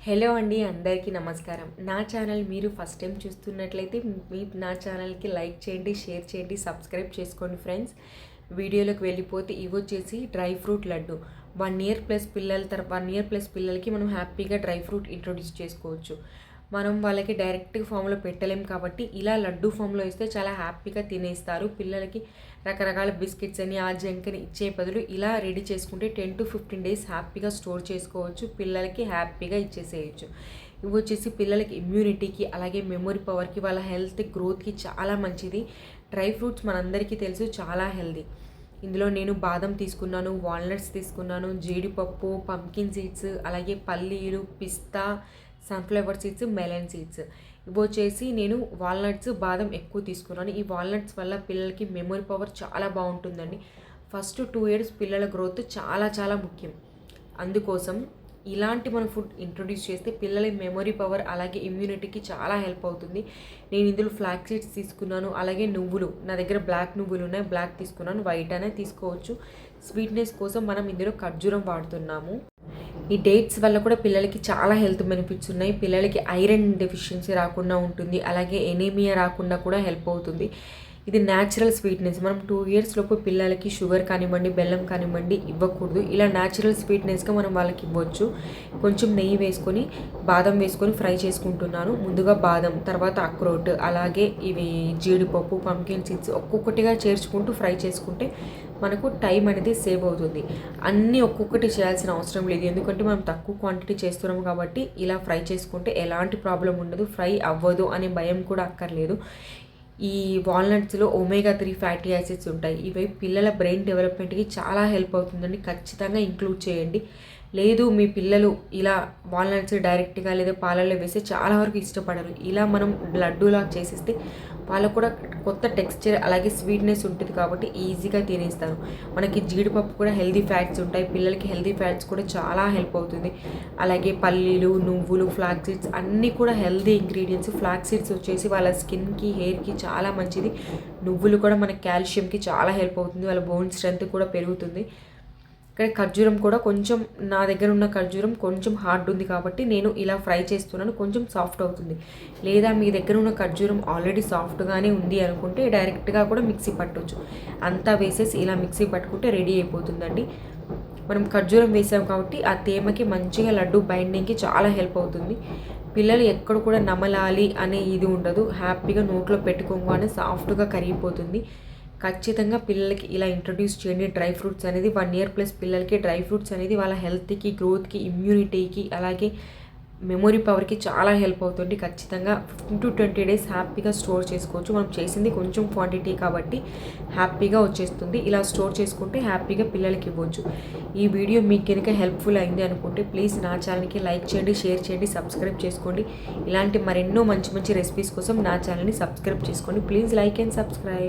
Hello అండి, అందరికీ నమస్కారం. నా ఛానల్ మీరు ఫస్ట్ టైం చూస్తున్నట్లయితే నా ఛానల్కి లైక్ చేయండి, షేర్ చేయండి, సబ్స్క్రైబ్ చేసుకోండి ఫ్రెండ్స్. వీడియోలోకి వెళ్ళిపోతే ఇవి వచ్చేసి dry fruit laddu. 1 year plus పిల్లలకి మనం హ్యాపీగా డ్రై ఫ్రూట్ ఇంట్రొడ్యూస్ చేసుకోవచ్చు. మనం వాళ్ళకి డైరెక్ట్ ఫామ్లో పెట్టలేం కాబట్టి ఇలా లడ్డు ఫామ్లో ఇస్తే చాలా హ్యాపీగా తినేస్తారు. పిల్లలకి రకరకాల బిస్కెట్స్ అని ఆ జంక్ అని ఇచ్చే బదులు ఇలా రెడీ చేసుకుంటే 10 to 15 days హ్యాపీగా స్టోర్ చేసుకోవచ్చు. పిల్లలకి హ్యాపీగా ఇచ్చేసేయచ్చు. ఇవి వచ్చేసి పిల్లలకి ఇమ్యూనిటీకి అలాగే మెమొరీ పవర్కి వాళ్ళ హెల్త్ గ్రోత్కి చాలా మంచిది. డ్రై ఫ్రూట్స్ మనందరికీ తెలుసు చాలా హెల్తీ. ఇందులో నేను బాదం తీసుకున్నాను, వాల్నట్స్ తీసుకున్నాను, జీడిపప్పు, పంకిన్ సీడ్స్, అలాగే పల్లీలు, పిస్తా, సన్ఫ్లవర్ సీడ్స్, మెలన్ సీడ్స్. ఇవి వచ్చేసి నేను వాల్నట్స్, బాదం ఎక్కువ తీసుకున్నాను. ఈ వాల్నట్స్ వల్ల పిల్లలకి మెమొరీ పవర్ చాలా బాగుంటుందండి. ఫస్ట్ 2 years పిల్లల గ్రోత్ చాలా చాలా ముఖ్యం. అందుకోసం ఇలాంటి మన ఫుడ్ ఇంట్రొడ్యూస్ చేస్తే పిల్లల మెమొరీ పవర్ అలాగే ఇమ్యూనిటీకి చాలా హెల్ప్ అవుతుంది. నేను ఇందులో ఫ్లాక్ సీడ్స్ తీసుకున్నాను, అలాగే నువ్వులు. నా దగ్గర బ్లాక్ నువ్వులు ఉన్నాయి, బ్లాక్ తీసుకున్నాను, వైట్ అనే తీసుకోవచ్చు. స్వీట్నెస్ కోసం మనం ఇందులో ఖర్జూరం వాడుతున్నాము. ఈ డేట్స్ వల్ల కూడా పిల్లలకి చాలా హెల్త్ బెనిఫిట్స్ ఉన్నాయి. పిల్లలకి ఐరన్ డెఫిషియన్సీ రాకుండా ఉంటుంది, అలాగే ఎనీమియా రాకుండా కూడా హెల్ప్ అవుతుంది. ఇది న్యాచురల్ స్వీట్నెస్. మనం 2 years లోపు పిల్లలకి షుగర్ కానివ్వండి, బెల్లం కానివ్వండి ఇవ్వకూడదు. ఇలా న్యాచురల్ స్వీట్నెస్గా మనం వాళ్ళకి ఇవ్వచ్చు. కొంచెం నెయ్యి వేసుకొని, బాదం వేసుకొని ఫ్రై చేసుకుంటున్నాను. ముందుగా బాదం, తర్వాత అక్రోట్, అలాగే ఇవి జీడిపప్పు, పంకిన్ సీడ్స్ ఒక్కొక్కటిగా చేర్చుకుంటూ ఫ్రై చేసుకుంటే మనకు టైం అనేది సేవ్ అవుతుంది. అన్నీ ఒక్కొక్కటి చేయాల్సిన అవసరం లేదు, ఎందుకంటే మనం తక్కువ క్వాంటిటీ చేస్తున్నాము కాబట్టి ఇలా ఫ్రై చేసుకుంటే ఎలాంటి ప్రాబ్లం ఉండదు. ఫ్రై అవ్వదు అనే భయం కూడా అక్కర్లేదు. ఈ వాల్నట్స్లో omega-3 ఫ్యాటీ యాసిడ్స్ ఉంటాయి. ఇవి పిల్లల బ్రెయిన్ డెవలప్మెంట్కి చాలా హెల్ప్ అవుతుందండి. ఖచ్చితంగా ఇంక్లూడ్ చేయండి. లేదు మీ పిల్లలు ఇలా వాల్నట్స్ డైరెక్ట్గా లేదా పాలల్లో వేస్తే చాలా వరకు ఇష్టపడరు. ఇలా మనం లడ్డూలా చేసేస్తే వాళ్ళకు కూడా కొత్త టెక్స్చర్ అలాగే స్వీట్నెస్ ఉంటుంది కాబట్టి ఈజీగా తినేస్తారు. మనకి జీడిపప్పు కూడా హెల్దీ ఫ్యాట్స్ ఉంటాయి. పిల్లలకి హెల్దీ ఫ్యాట్స్ కూడా చాలా హెల్ప్ అవుతుంది. అలాగే పల్లీలు, నువ్వులు, ఫ్లాక్ సీడ్స్ అన్నీ కూడా హెల్దీ ఇంగ్రీడియంట్స్. ఫ్లాక్ సీడ్స్ వచ్చేసి వాళ్ళ స్కిన్కి, హెయిర్కి చాలా మంచిది. నువ్వులు కూడా మనకి కాల్షియంకి చాలా హెల్ప్ అవుతుంది. వాళ్ళ బోన్ స్ట్రెంత్ కూడా పెరుగుతుంది. ఇక్కడ ఖర్జూరం కూడా కొంచెం, నా దగ్గర ఉన్న ఖర్జూరం కొంచెం హార్డ్ ఉంది కాబట్టి నేను ఇలా ఫ్రై చేస్తున్నాను, కొంచెం సాఫ్ట్ అవుతుంది. లేదా మీ దగ్గర ఉన్న ఖర్జూరం ఆల్రెడీ సాఫ్ట్గానే ఉంది అనుకుంటే డైరెక్ట్గా కూడా మిక్సీ పట్టవచ్చు. అంతా వేసేసి ఇలా మిక్సీ పట్టుకుంటే రెడీ అయిపోతుందండి. మనం ఖర్జూరం వేసాం కాబట్టి ఆ తేమకి మంచిగా లడ్డు బైండింగ్కి చాలా హెల్ప్ అవుతుంది. పిల్లలు ఎక్కడ కూడా నమలాలి అనే ఇది ఉండదు. హ్యాపీగా నోట్లో పెట్టుకోగానే సాఫ్ట్గా కరిగిపోతుంది. ఖచ్చితంగా పిల్లలకి ఇలా ఇంట్రొడ్యూస్ చేయండి. డ్రై ఫ్రూట్స్ అనేది 1 year ప్లస్ పిల్లలకి డ్రై ఫ్రూట్స్ అనేది వాళ్ళ హెల్త్కి, గ్రోత్కి, ఇమ్యూనిటీకి అలాగే మెమొరీ పవర్కి చాలా హెల్ప్ అవుతుంది. ఖచ్చితంగా 15 to 20 days హ్యాపీగా స్టోర్ చేసుకోవచ్చు. మనం చేసింది కొంచెం క్వాంటిటీ కాబట్టి హ్యాపీగా వచ్చేస్తుంది. ఇలా స్టోర్ చేసుకుంటే హ్యాపీగా పిల్లలకి ఇవ్వచ్చు. ఈ వీడియో మీకు కనుక హెల్ప్ఫుల్ అయింది అనుకుంటే ప్లీజ్ నా ఛానల్కి లైక్ చేయండి, షేర్ చేయండి, సబ్స్క్రైబ్ చేసుకోండి. ఇలాంటి మరెన్నో మంచి మంచి రెసిపీస్ కోసం నా ఛానల్ని సబ్స్క్రైబ్ చేసుకోండి. Please like and subscribe.